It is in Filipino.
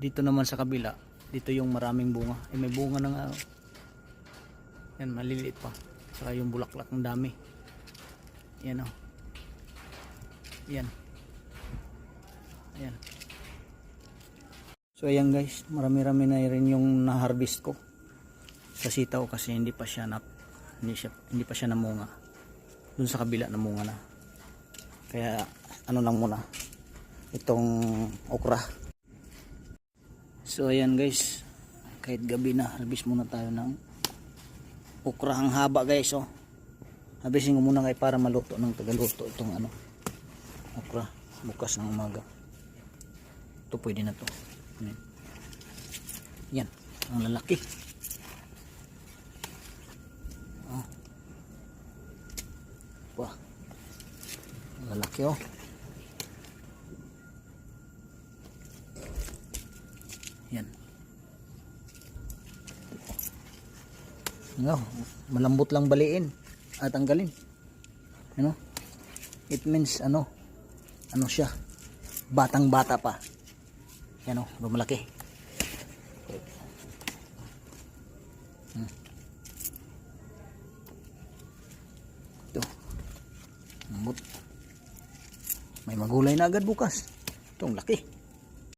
Dito naman sa kabila, dito yung maraming bunga. May bunga na nga. Yan, maliliit pa. Saka yung bulaklak ng dami. Yan o. Yan. Ayan. So ayan guys, marami-rami na rin yung na-harvest ko sa sitaw kasi hindi pa siya namunga. Dun sa kabila namunga na. Kaya ano lang muna itong okra. So ayan guys, kahit gabi na, harvest muna tayo ng okra. Ang haba guys oh. Harvestin ko muna para maluto ng tagaluto itong okra bukas ng umaga. Ito pwede na to. Yan, ang lalaki. Oh. Wah. Ang lalaki oh. Yan. No, malambot lang baliin at tanggalin. Ano? It means ano siya? Batang-bata pa. Yan o, lumalaki. Ito. May magulay na agad bukas. Itong laki.